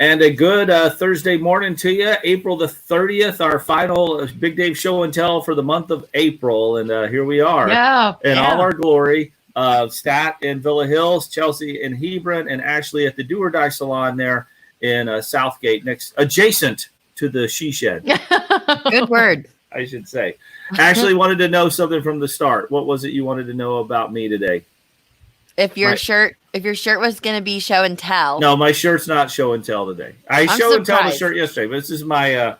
And a good Thursday morning to you. April the 30th, our final Big Dave Show and Tell for the month of April. And here we are in all our glory. Stat in Villa Hills, Chelsea in Hebron, and Ashley at the Do or Die Salon there in Southgate, adjacent to the She Shed. Good word. I should say. Ashley wanted to know something from the start. What was it you wanted to know about me today? If your shirt was going to be show and tell. No, my shirt's not show and tell today. I'm show and tell the shirt yesterday, but this is my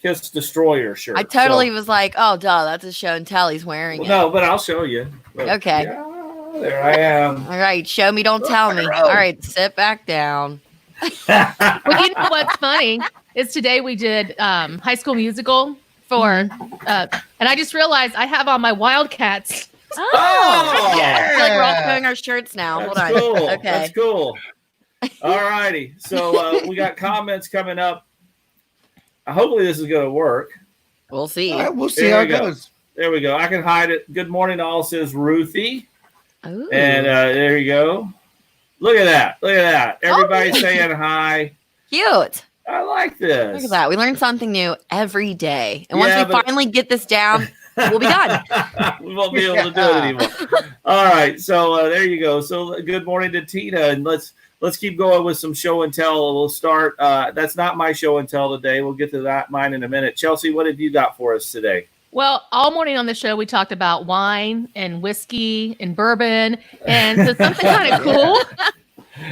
Kiss Destroyer shirt. I totally was like, oh, duh, that's a show and tell. He's wearing it. No, but I'll show you. But, okay. Yeah, there I am. All right. Show me, don't tell me. All right. Sit back down. Well, you know what's funny is today we did High School Musical and I just realized I have on my Wildcats. Oh, yeah. I feel like we're all showing our shirts now. That's Hold on. Cool. Okay. That's cool. All righty. So we got comments coming up. Hopefully this is going to work. We'll see. All right, we'll see how it goes. There we go. I can hide it. Good morning to all, says Ruthie. Ooh. And there you go. Look at that. Look at that. Everybody's saying hi. Cute. I like this. Look at that. We learn something new every day. And once we finally get this down, we'll be done. We won't be able to do it anymore. All right. So there you go. So good morning to Tina. And let's keep going with some show and tell. We'll start. That's not my show and tell today. We'll get to mine in a minute. Chelsea, what have you got for us today? Well, all morning on the show, we talked about wine and whiskey and bourbon. And so something kind of cool.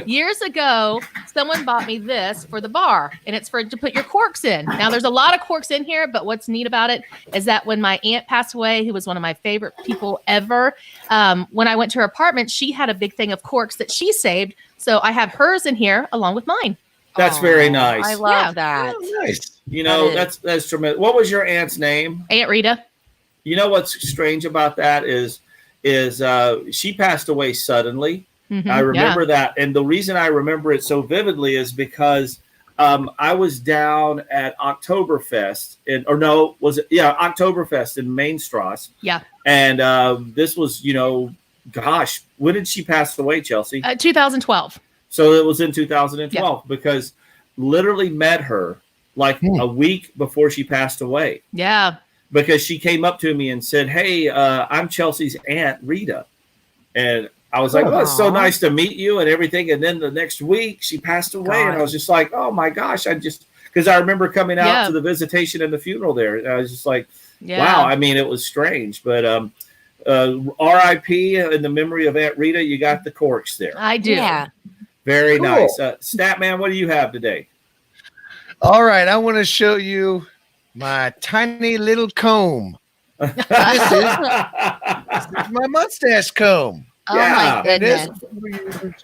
Years ago, someone bought me this for the bar, and it's to put your corks in. Now, there's a lot of corks in here, but what's neat about it is that when my aunt passed away, who was one of my favorite people ever, when I went to her apartment, she had a big thing of corks that she saved. So I have hers in here along with mine. That's very nice. I love that. Oh, nice. You know, that's tremendous. What was your aunt's name? Aunt Rita. You know what's strange about that is she passed away suddenly. Mm-hmm, I remember that. And the reason I remember it so vividly is because I was down at Oktoberfest Oktoberfest in Mainstrasse. Yeah. And this was, when did she pass away, Chelsea? 2012. So it was in 2012 because literally met her like a week before she passed away. Yeah. Because she came up to me and said, "Hey, I'm Chelsea's Aunt Rita." And I was like, "Oh, it's so nice to meet you," and everything. And then the next week she passed away. And I was just like, "Oh my gosh." Because I remember coming out to the visitation and the funeral there. And I was just like, wow. I mean, it was strange, but R.I.P. in the memory of Aunt Rita. You got the corks there. I do. Yeah. Very nice. Statman, what do you have today? All right. I want to show you my tiny little comb. This is my mustache comb. Oh my goodness.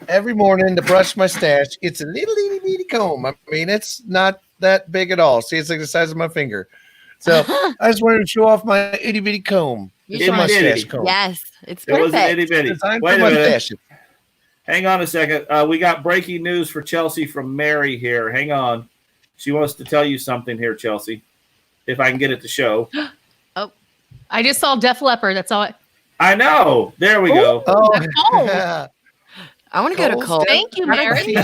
Every morning to brush my stash, it's a little itty bitty comb. I mean, it's not that big at all. See, it's like the size of my finger. So I just wanted to show off my itty bitty comb. It's a mustache comb. Yes, it's perfect. It was an itty bitty. Wait a minute. Hang on a second. We got breaking news for Chelsea from Mary here. Hang on. She wants to tell you something here, Chelsea. If I can get it to show. Oh, I just saw Def Leppard. That's all. I know. There we go. Oh, yeah. I want to go to Cole. Thank you, Mary.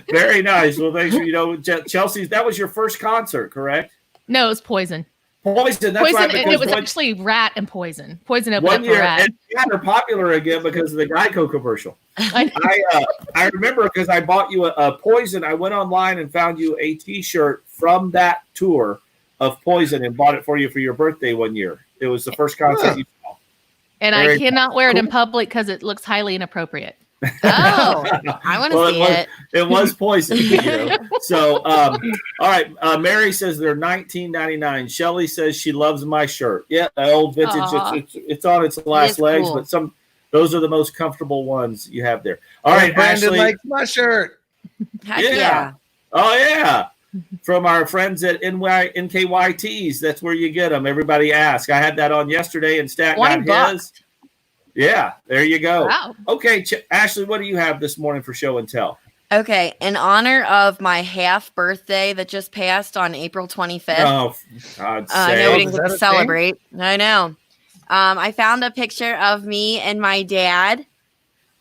Very nice. Well, thanks for, Chelsea, that was your first concert, correct? No, it was Poison. Poison. That's Poison. right. It was actually Rat and Poison. Poison opened up for Rat. And they're popular again because of the Geico commercial. I remember because I bought you a Poison. I went online and found you a T-shirt from that tour of Poison and bought it for you for your birthday one year. It was the first concert you saw. And I cannot wear it in public because it looks highly inappropriate. Oh, I want to see it. It was Poison. So, all right. Mary says they're $19.99. Shelly says she loves my shirt. Yeah, the old vintage. It's on its last legs, cool. But those are the most comfortable ones you have there. All right, Brandon Ashley likes my shirt. Yeah. Oh yeah. From our friends at NKYTs. That's where you get them. Everybody asks. I had that on yesterday and Stat got his. Yeah, there you go. Wow. Okay, Ashley, what do you have this morning for show and tell? Okay, in honor of my half birthday that just passed on April 25th. Oh, God's sake. I know we didn't get to celebrate. I know. I found a picture of me and my dad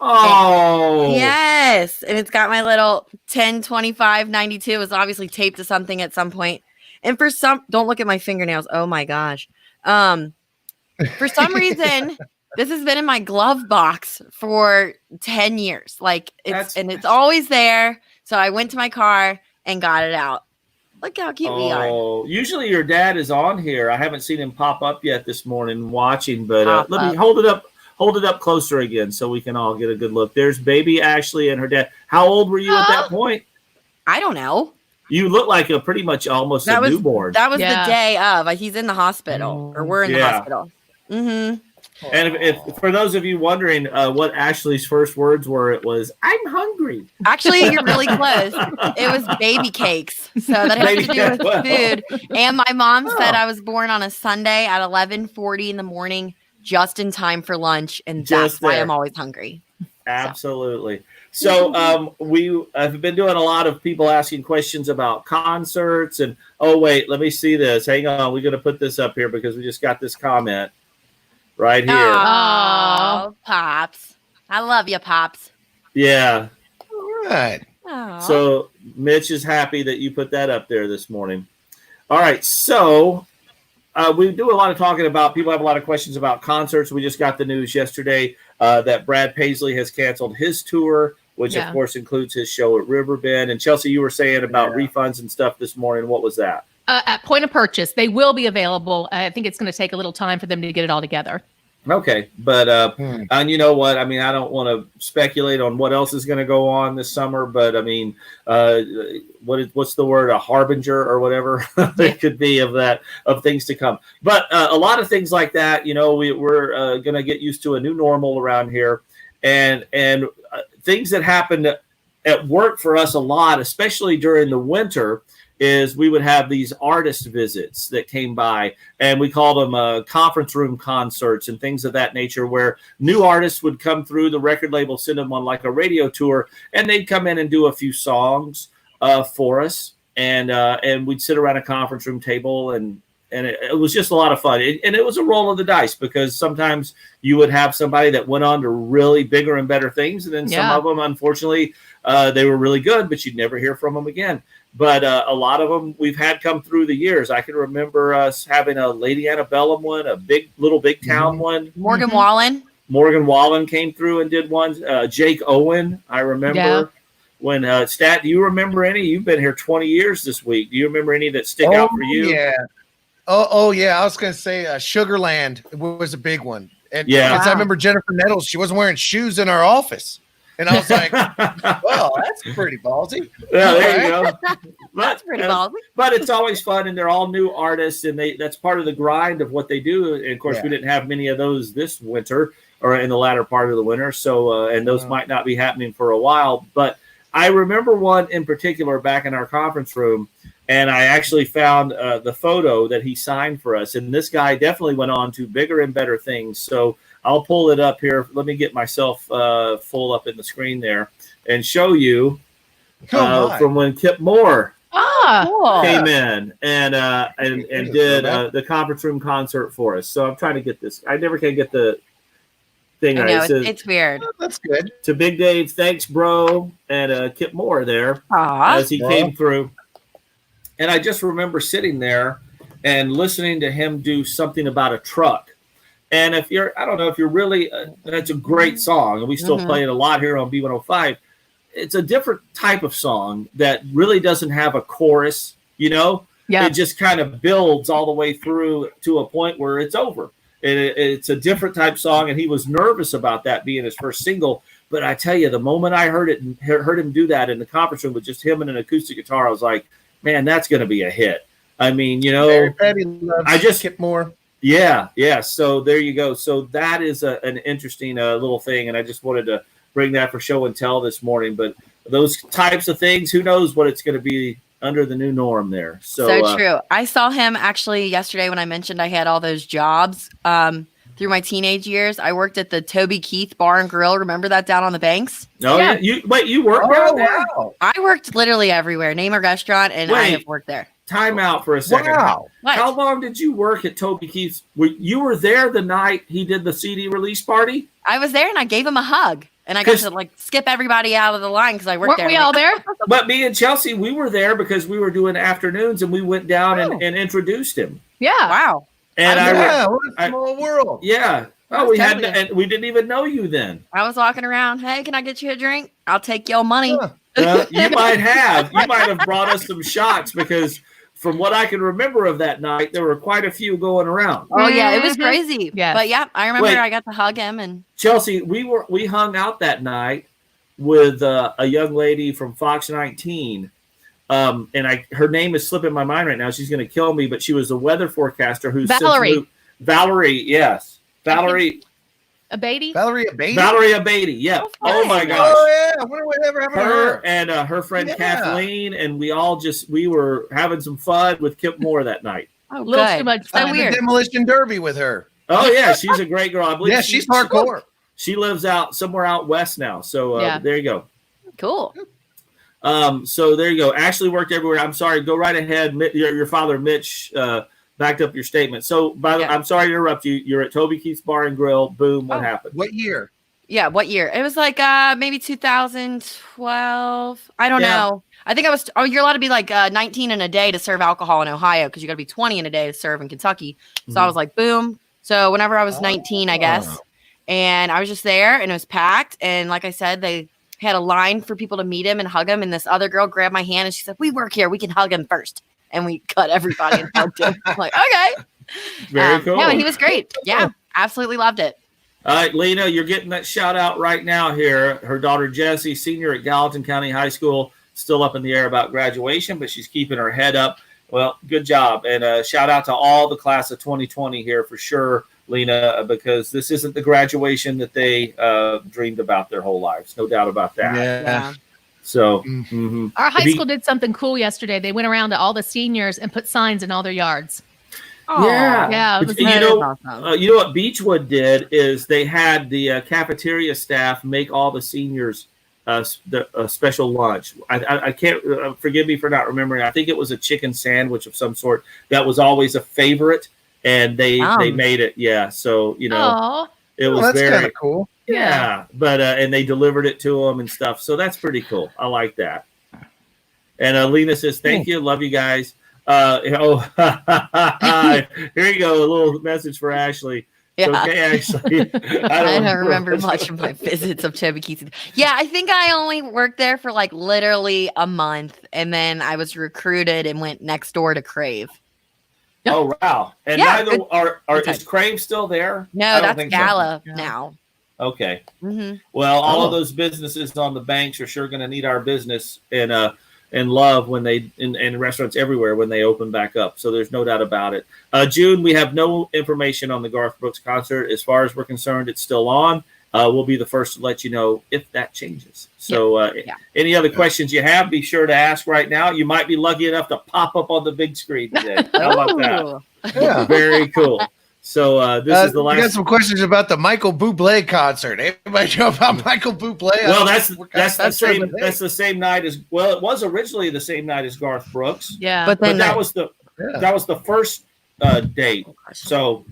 Oh. Yes. And it's got my little 10, 25, 92. It was obviously taped to something at some point. And for some, don't look at my fingernails. Oh my gosh. For some reason, this has been in my glove box for 10 years. Like it's always there. So I went to my car and got it out. Look how cute we are. Oh, usually your dad is on here. I haven't seen him pop up yet this morning watching, but let me hold it up closer again so we can all get a good look. There's baby Ashley and her dad. How old were you at that point? I don't know. You look like a pretty much almost a newborn. That was the day of. He's in the hospital, or we're in the hospital. Mm-hmm. And if for those of you wondering what Ashley's first words were, it was, "I'm hungry." Actually, you're really close. It was baby cakes. So that has to do with food. And my mom said I was born on a Sunday at 11:40 in the morning, just in time for lunch. And that's why I'm always hungry. Absolutely. So we have been doing a lot of people asking questions about concerts. And, oh, wait, let me see this. Hang on. We're going to put this up here because we just got this comment. Right here. Oh, Pops. I love you, Pops. Yeah. All right. Aww. So Mitch is happy that you put that up there this morning. All right. So we do a lot of talking about, people have a lot of questions about concerts. We just got the news yesterday that Brad Paisley has canceled his tour, which of course includes his show at Riverbend. And Chelsea, you were saying about refunds and stuff this morning. What was that? At point of purchase, they will be available. I think it's going to take a little time for them to get it all together. Okay, but and you know what? I mean, I don't want to speculate on what else is going to go on this summer, but I mean, what's the word? A harbinger or whatever it could be of things to come. But a lot of things like that, you know, we're going to get used to a new normal around here, and things that happened at work for us a lot, especially during the winter, is we would have these artist visits that came by, and we called them conference room concerts and things of that nature, where new artists would come through, the record label send them on like a radio tour, and they'd come in and do a few songs for us, and we'd sit around a conference room table, and it was just a lot of fun. And it was a roll of the dice, because sometimes you would have somebody that went on to really bigger and better things, and then some of them, unfortunately, they were really good, but you'd never hear from them again. But a lot of them we've had come through the years. I can remember us having a Lady Antebellum one, a big town one. Morgan Wallen. Morgan Wallen came through and did one. Jake Owen, I remember. When Stat, do you remember any? You've been here 20 years this week. Do you remember any that stick out for you? Yeah. Oh yeah. I was going to say Sugarland was a big one. And I remember Jennifer Nettles. She wasn't wearing shoes in our office. And I was like, well, that's pretty ballsy. Yeah, there you go. That's pretty ballsy. But it's always fun, and they're all new artists, and that's part of the grind of what they do. And, of course, we didn't have many of those this winter or in the latter part of the winter. So, and those might not be happening for a while. But I remember one in particular back in our conference room, and I actually found the photo that he signed for us. And this guy definitely went on to bigger and better things. So I'll pull it up here. Let me get myself full up in the screen there and show you from when Kip Moore came in and did the conference room concert for us. So I'm trying to get this. I never can get the thing right. I know, it's weird. Oh, that's good. To Big Dave, thanks, bro, and Kip Moore there as he came through. And I just remember sitting there and listening to him do something about a truck. And if you're, I don't know if you're really, that's a great song, and we still play it a lot here on B105. It's a different type of song that really doesn't have a chorus, you know? Yeah. It just kind of builds all the way through to a point where it's over. It's a different type song, and he was nervous about that being his first single. But I tell you, the moment I heard him do that in the conference room with just him and an acoustic guitar, I was like, man, that's going to be a hit. I mean, you know, I just Kip Moore. Yeah. So there you go. So that is an interesting little thing, and I just wanted to bring that for show and tell this morning. But those types of things, who knows what it's going to be under the new norm there. So true. I saw him actually yesterday when I mentioned I had all those jobs through my teenage years. I worked at the Toby Keith Bar and Grill. Remember that down on the banks? Oh, yeah. You worked down there? Wow. I worked literally everywhere. Name a restaurant, and I have worked there. Time out for a second. Wow. How long did you work at Toby Keith's? You were there the night he did the CD release party? I was there, and I gave him a hug. And I got to like skip everybody out of the line because I worked there. Weren't we all there? But me and Chelsea, we were there because we were doing afternoons, and we went down and introduced him. Yeah. Wow. And what a small world. Yeah. Oh, we had, and we didn't even know you then. I was walking around. Hey, can I get you a drink? I'll take your money. You might have brought us some shots because from what I can remember of that night, there were quite a few going around. Oh yeah, it was crazy. Yeah, but yeah, I remember I got to hug him and Chelsea. We hung out that night with a young lady from Fox 19. And her name is slipping my mind right now. She's going to kill me, but she was a weather forecaster who's Valerie, yes. Valerie Abady? Valerie Abady? Valerie Abady, yeah. Oh my gosh. Oh yeah. I wonder what ever happened to her. And her friend Kathleen, and we were having some fun with Kip Moore that night. Oh, a little too much fun. So weird. Demolition Derby with her. Oh yeah, she's a great girl. I believe she's hardcore. She lives somewhere out west now. So there you go. Cool. So there you go. Ashley worked everywhere. I'm sorry. Go right ahead. Your father, Mitch, backed up your statement. So, I'm sorry to interrupt you. You're at Toby Keith's Bar and Grill. Boom. What happened? What year? Yeah, what year? It was like maybe 2012. I don't know. I think I was. Oh, you're allowed to be like 19 in a day to serve alcohol in Ohio because you got to be 20 in a day to serve in Kentucky. So I was like, boom. So whenever I was 19, I guess, and I was just there, and it was packed. And like I said, they had a line for people to meet him and hug him. And this other girl grabbed my hand and she said, "We work here. We can hug him first." And we cut everybody and hugged him. I'm like, okay. Very cool. Yeah, he was great. Yeah, absolutely loved it. All right, Lena, you're getting that shout out right now here. Her daughter, Jessie, senior at Gallatin County High School, still up in the air about graduation, but she's keeping her head up. Well, good job. And shout out to all the class of 2020 here for sure, Lena, because this isn't the graduation that they dreamed about their whole lives. No doubt about that. Yeah. So our high school did something cool yesterday. They went around to all the seniors and put signs in all their yards. Yeah. But, you know what Beechwood did is they had the cafeteria staff make all the seniors a special lunch. I can't forgive me for not remembering. I think it was a chicken sandwich of some sort that was always a favorite, and they made it. Yeah, so it was that's very kind of cool. Yeah, but and they delivered it to them and stuff. So that's pretty cool. I like that. And Lena says, "Thank you, love you guys." Here you go, a little message for Ashley. Yeah. Okay, Ashley. I don't remember much of my visits of Toby Keith. Yeah, I think I only worked there for like literally a month, and then I was recruited and went next door to Crave. Oh wow! And neither is Crave still there? No, that's Gala now. Okay. Mm-hmm. Well, all of those businesses on the banks are sure going to need our business and love when they in restaurants everywhere when they open back up. So there's no doubt about it. June, we have no information on the Garth Brooks concert. As far as we're concerned, it's still on. We'll be the first to let you know if that changes. So any other questions you have, be sure to ask right now. You might be lucky enough to pop up on the big screen today. How about that? Yeah. Very cool. So this is the last. I got some questions about the Michael Bublé concert. Anybody know about Michael Bublé? Well, that's the same. That's the same night as. Well, it was originally the same night as Garth Brooks. Yeah, but that was the first date. So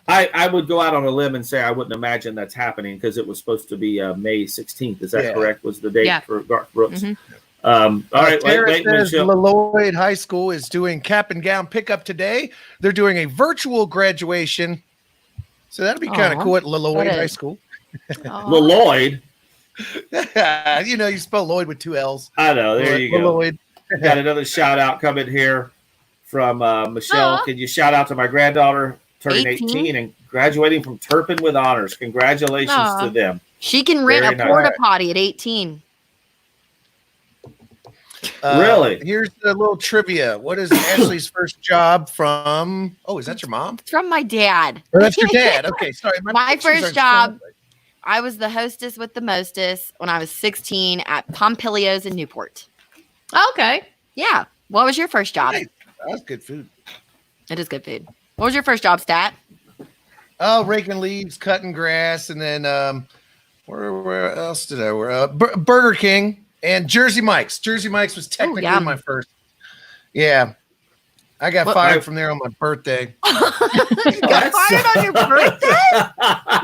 I would go out on a limb and say I wouldn't imagine that's happening because it was supposed to be May 16th. Is that correct? Was the date for Garth Brooks? Mm-hmm. All right. Wait, Lloyd High School is doing cap and gown pickup today. They're doing a virtual graduation, so that'll be kind of cool at Lloyd High School. Lloyd. You spell Lloyd with two L's. I know. There you go. Lloyd. Got another shout out coming here from Michelle. Can you shout out to my granddaughter turning 18 and graduating from Turpin with honors? Congratulations to them. She can rent a porta potty at 18. Really? Here's the little trivia. What is Ashley's first job from? Oh, is that your mom? It's from my dad. Oh, that's your dad. Okay, sorry. My first job, I was the hostess with the mostest when I was 16 at Pompilio's in Newport. Okay. Yeah. What was your first job? Nice. That's good food. It is good food. What was your first job, Stat? Oh, raking leaves, cutting grass, and then where else did I work? Burger King. And Jersey Mike's. Jersey Mike's was technically my first. Yeah. I got fired from there on my birthday. You got fired on your birthday?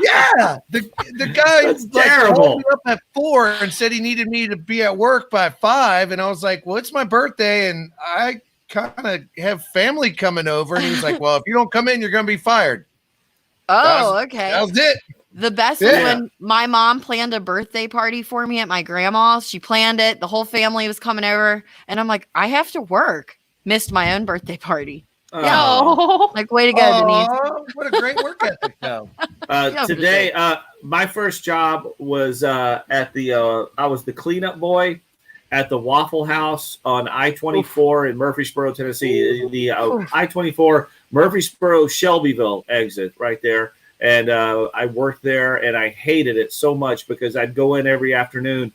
Yeah. The guy called me up at 4 and said he needed me to be at work by 5. And I was like, well, it's my birthday. And I kind of have family coming over. And he was like, well, if you don't come in, you're going to be fired. Oh, okay. That was it. The best was when my mom planned a birthday party for me at my grandma's. She planned it. The whole family was coming over. And I'm like, I have to work. Missed my own birthday party. Oh. Like, way to go, Denise. What a great work ethic, though. Today, my first job was at the, I was the cleanup boy at the Waffle House on I-24 in Murfreesboro, Tennessee. The I-24 Murfreesboro Shelbyville exit right there. And I worked there, and I hated it so much because I'd go in every afternoon,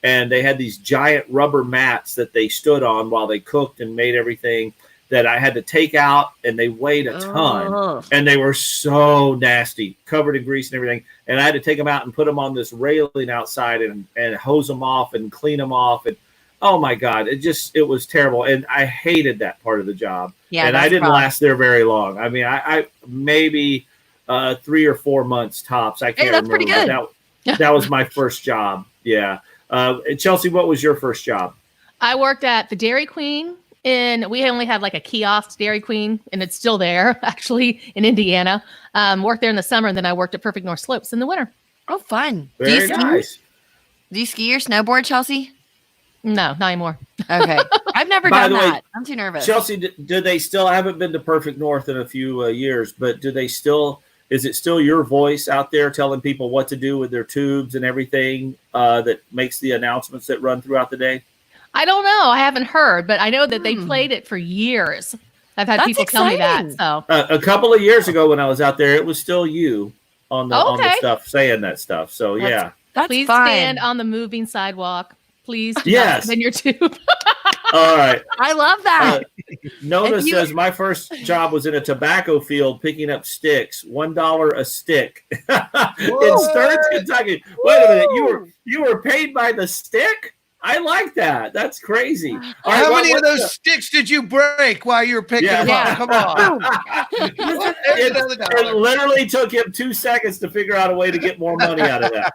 and they had these giant rubber mats that they stood on while they cooked and made everything that I had to take out, and they weighed a ton, and they were so nasty, covered in grease and everything. And I had to take them out and put them on this railing outside and hose them off and clean them off. And oh my God, it was terrible. And I hated that part of the job. Yeah, and I didn't last there very long. I mean, I maybe 3 or 4 months tops. I can't remember. Pretty good. That was my first job. Yeah. Chelsea, what was your first job? I worked at the Dairy Queen. We only had like a kiosk Dairy Queen, and it's still there, actually, in Indiana. Worked there in the summer, and then I worked at Perfect North Slopes in the winter. Oh, fun. Very nice. Do you ski or snowboard, Chelsea? No, not anymore. Okay. I've never done that. I'm too nervous. Chelsea, do they still, I haven't been to Perfect North in a few years, but is it still your voice out there telling people what to do with their tubes and everything that makes the announcements that run throughout the day? I don't know. I haven't heard, but I know that they played it for years. I've had people tell me that. So a couple of years ago when I was out there, it was still you on the stuff saying that stuff. So yeah, please fun. Stand on the moving sidewalk. Please do not in your tube. All right. I love that. Nona says my first job was in a tobacco field picking up sticks, $1 a stick in Stearns, Kentucky. Wait a minute, you were paid by the stick? I like that. That's crazy. How many of those sticks did you break while you were picking them up? Come on. It literally took him 2 seconds to figure out a way to get more money out of that.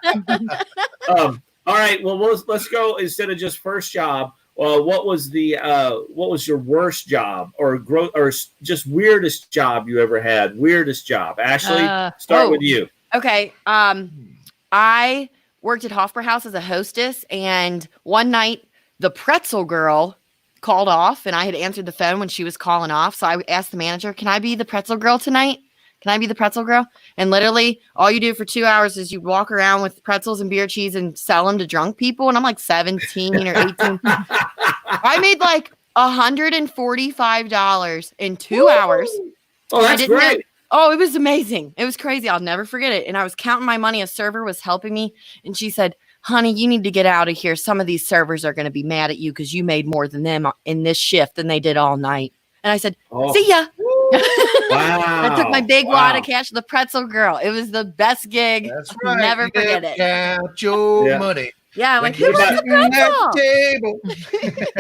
All right. Well, let's go instead of just first job. What was your worst job or just weirdest job you ever had? Weirdest job. Ashley, start with you. Okay. I worked at Hofbrauhaus as a hostess, and one night the pretzel girl called off, and I had answered the phone when she was calling off. So I asked the manager, "Can I be the pretzel girl tonight? Can I be the pretzel girl?" And literally all you do for 2 hours is you walk around with pretzels and beer cheese and sell them to drunk people. And I'm like 17 or 18. I made like $145 in 2 hours. Oh, that's great. Oh, it was amazing. It was crazy. I'll never forget it. And I was counting my money. A server was helping me. And she said, "Honey, you need to get out of here. Some of these servers are going to be mad at you because you made more than them in this shift than they did all night." And I said, "See ya." Wow. I took my big wad of cash to the pretzel girl. It was the best gig. That's right. Never forget it. Count your money. Yeah, like, who wants a pretzel?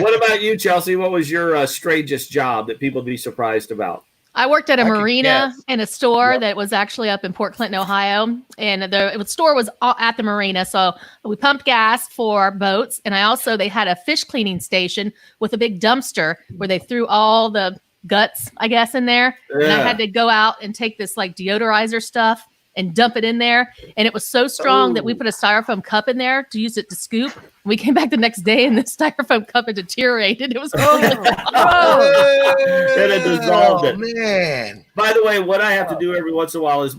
What about you, Chelsea? What was your strangest job that people would be surprised about? I worked at a marina in a store that was actually up in Port Clinton, Ohio. And the store was at the marina. So we pumped gas for boats. And they had a fish cleaning station with a big dumpster where they threw all the guts, I guess, in there. Yeah. And I had to go out and take this like deodorizer stuff and dump it in there. And it was so strong that we put a styrofoam cup in there to use it to scoop. We came back the next day and the styrofoam cup had deteriorated. It was and it dissolved it. Man. By the way, what I have to do every once in a while is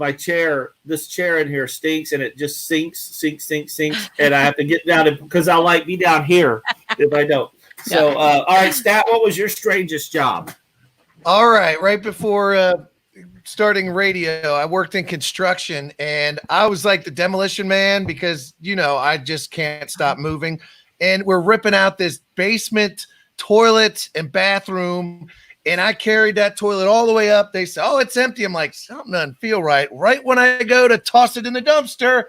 this chair in here stinks, and it just sinks. And I have to get down because I'll like be down here if I don't. So, all right, Stat, what was your strangest job? All right. Right before starting radio, I worked in construction, and I was like the demolition man because, I just can't stop moving. And we're ripping out this basement toilet and bathroom, and I carried that toilet all the way up. They said, "Oh, it's empty." I'm like, something doesn't feel right. Right when I go to toss it in the dumpster,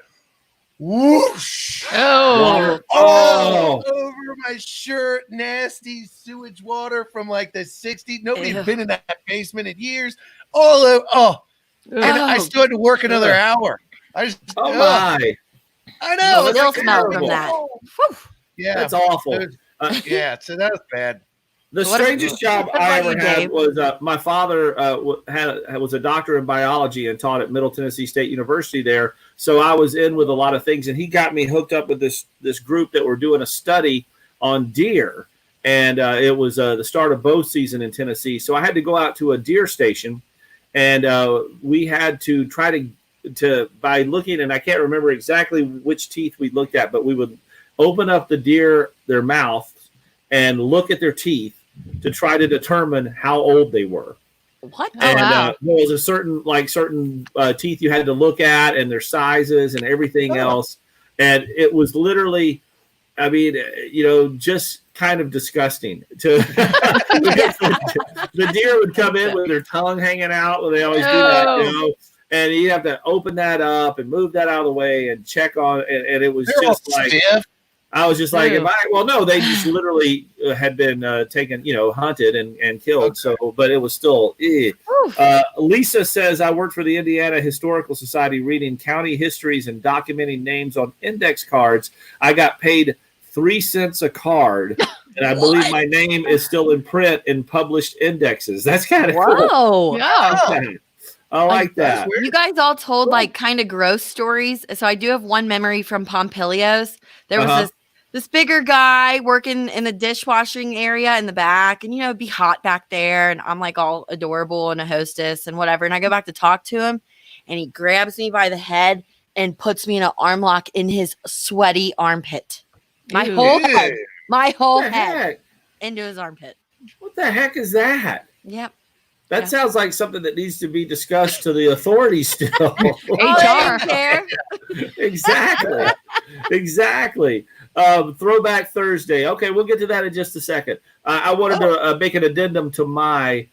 whoosh! Oh! All over my shirt, nasty sewage water from like the 60s. Nobody had been in that basement in years. And I still had to work another hour. My! I know. Still smell from that. Yeah, that's awful. So that was bad. The strangest job I ever had was my father was a doctor in biology and taught at Middle Tennessee State University there. So I was in with a lot of things, and he got me hooked up with this group that were doing a study on deer, and it was the start of bow season in Tennessee. So I had to go out to a deer station, and we had to try to by looking, and I can't remember exactly which teeth we looked at, but we would open up their mouth and look at their teeth to try to determine how old they were. What? And there was a certain teeth you had to look at, and their sizes and everything else. And it was literally, I mean, just kind of disgusting. The deer would come in with their tongue hanging out. Well, they always do that, and you have to open that up and move that out of the way and check on it. And it was just like, I was just like, they just literally had been taken, hunted and killed. Okay. So, but it was still, Lisa says, I worked for the Indiana Historical Society reading county histories and documenting names on index cards. I got paid 3 cents a card. And I believe my name is still in print in published indexes. That's kind of cool. Yeah. I like that. You guys all told kind of gross stories. So I do have one memory from Pompilios. There was this bigger guy working in the dishwashing area in the back, and it'd be hot back there, and I'm like all adorable and a hostess and whatever. And I go back to talk to him, and he grabs me by the head and puts me in an arm lock in his sweaty armpit. My whole head into his armpit. What the heck is that? Yep. That sounds like something that needs to be discussed to the authorities still. HR. Exactly. Throwback Thursday. Okay, we'll get to that in just a second. I wanted to make an addendum to my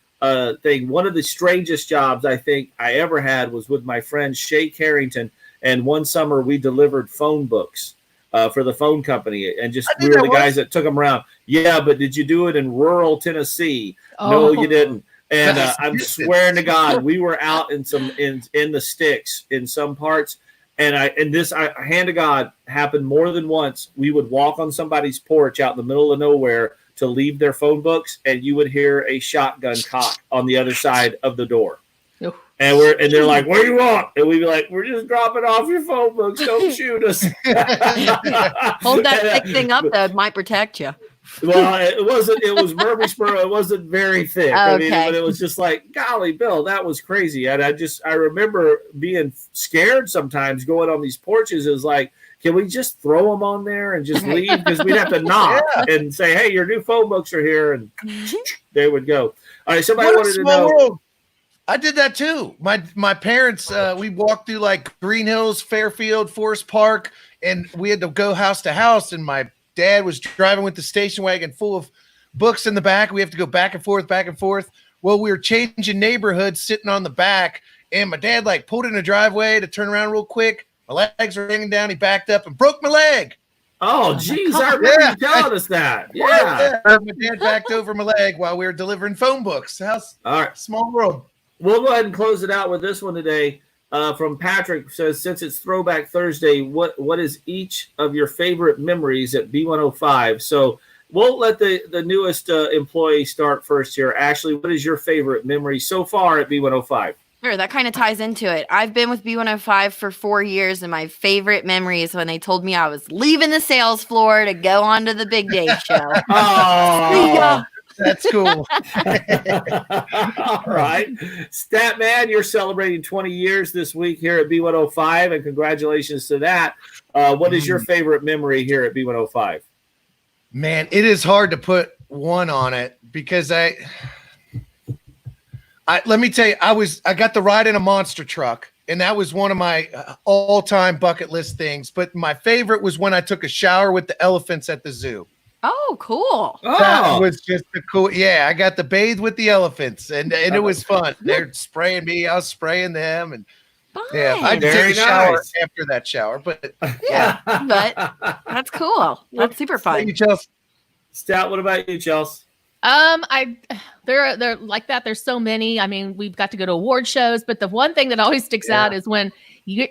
thing. One of the strangest jobs I think I ever had was with my friend Shay Carrington. And one summer we delivered phone books for the phone company. And we were the guys that took them around. Yeah, but did you do it in rural Tennessee? No, you didn't. And I'm swearing to God, we were out in the sticks in some parts. And this, hand to God, happened more than once. We would walk on somebody's porch out in the middle of nowhere to leave their phone books, and you would hear a shotgun cock on the other side of the door. Oh. And they're like, "What do you want?" And we'd be like, "We're just dropping off your phone books. Don't shoot us." Hold that thick thing up, though. It might protect you. Well, it wasn't. It was Murfreesboro. It wasn't very thick. Okay. I mean, but it was just like, golly, Bill, that was crazy. And I remember being scared sometimes going on these porches. It was like, can we just throw them on there and just leave? Because we'd have to knock and say, "Hey, your new phone books are here," and they would go. All right, somebody wanted to know. World. I did that too. My parents, we walked through like Green Hills, Fairfield, Forest Park, and we had to go house to house. And my dad was driving with the station wagon full of books in the back. We have to go back and forth, back and forth. Well, we were changing neighborhoods sitting on the back, and my dad pulled in a driveway to turn around real quick. My legs were hanging down. He backed up and broke my leg. Oh, geez. I remember you telling us that. Yeah. My dad backed over my leg while we were delivering phone books. All right. Small world. We'll go ahead and close it out with this one today. From Patrick says, since it's Throwback Thursday, what is each of your favorite memories at B105? So we'll let the newest employee start first here. Ashley, what is your favorite memory so far at B105? Sure, that kind of ties into it. I've been with B105 for 4 years, and my favorite memory is when they told me I was leaving the sales floor to go on to the Big Dave show. Oh, that's cool. All right. Statman, you're celebrating 20 years this week here at B105, and congratulations to that. What is your favorite memory here at B105? Man, it is hard to put one on it because let me tell you, I got the ride in a monster truck, and that was one of my all-time bucket list things. But my favorite was when I took a shower with the elephants at the zoo. Oh, cool. That was just a cool. Yeah, I got to bathe with the elephants, and it was fun. They're spraying me. I was spraying them. And yeah, I did take a shower after that shower. But yeah, but that's cool. That's super fun. Thank you, Chelsea. Stat, what about you, Chelsea? They're like that. There's so many. I mean, we've got to go to award shows, but the one thing that always sticks out is when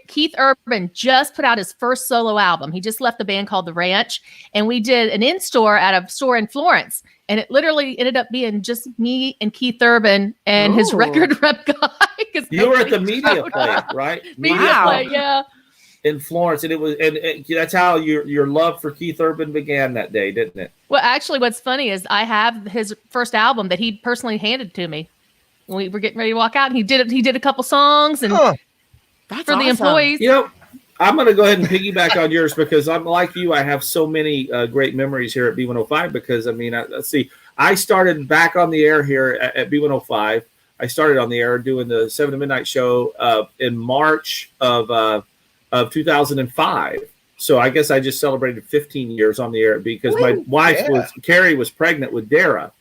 Keith Urban just put out his first solo album. He just left the band called The Ranch, and we did an in-store at a store in Florence, and it literally ended up being just me and Keith Urban and his record rep guy. You were at the media play, right? Media play, yeah. In Florence, and it was, and that's how your love for Keith Urban began that day, didn't it? Well, actually, what's funny is I have his first album that he personally handed to me when we were getting ready to walk out. And he did a couple songs and that's for the employees. You know, I'm going to go ahead and piggyback on yours because I'm like you. I have so many great memories here at B105 because I mean, let's see. I started back on the air here at B105. I started on the air doing the 7 to Midnight show in March of 2005. So I guess I just celebrated 15 years on the air because my wife Carrie was pregnant with Dara,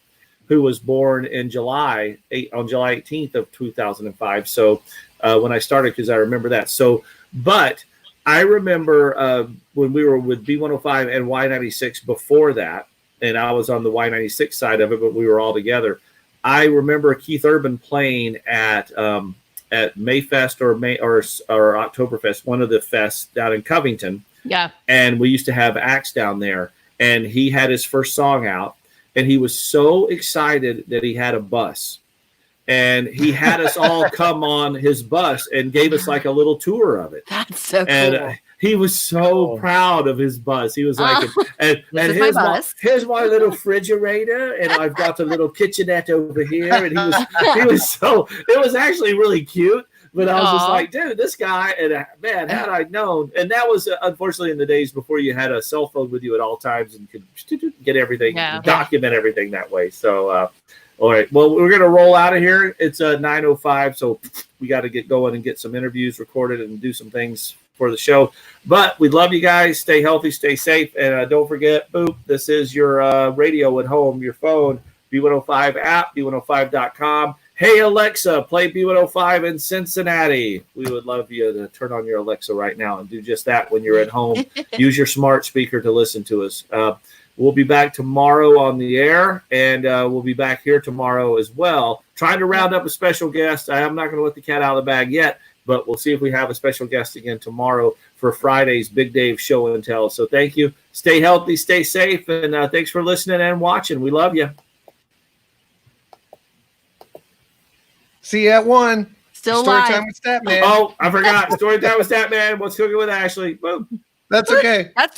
who was born in on July 18th of 2005. So when I started, because I remember that. So, but I remember when we were with B105 and Y96 before that, and I was on the Y96 side of it, but we were all together. I remember Keith Urban playing at Mayfest or Oktoberfest, one of the fests down in Covington. Yeah. And we used to have acts down there, and he had his first song out, and he was so excited that he had a bus, and he had us all come on his bus and gave us like a little tour of it. That's so cool. And he was so proud of his bus. He was like, and here's my little refrigerator, and I've got a little kitchenette over here. And he was so, it was actually really cute. But I was just like, dude, this guy, and man, had I known, and that was unfortunately in the days before you had a cell phone with you at all times and could get everything, document everything that way. So, all right, well, we're going to roll out of here. It's 9:05, so we got to get going and get some interviews recorded and do some things for the show. But we love you guys. Stay healthy, stay safe, and don't forget, boop, this is your radio at home, your phone, B105 app, B105.com. Hey, Alexa, play B105 in Cincinnati. We would love you to turn on your Alexa right now and do just that when you're at home. Use your smart speaker to listen to us. We'll be back tomorrow on the air, and we'll be back here tomorrow as well. Trying to round up a special guest. I'm not going to let the cat out of the bag yet, but we'll see if we have a special guest again tomorrow for Friday's Big Dave Show and Tell. So thank you. Stay healthy, stay safe, and thanks for listening and watching. We love you. See you at 1. Still Story live. time with Statman. Oh, I forgot. Story time with Statman. What's cooking with Ashley? Boom. That's okay. That's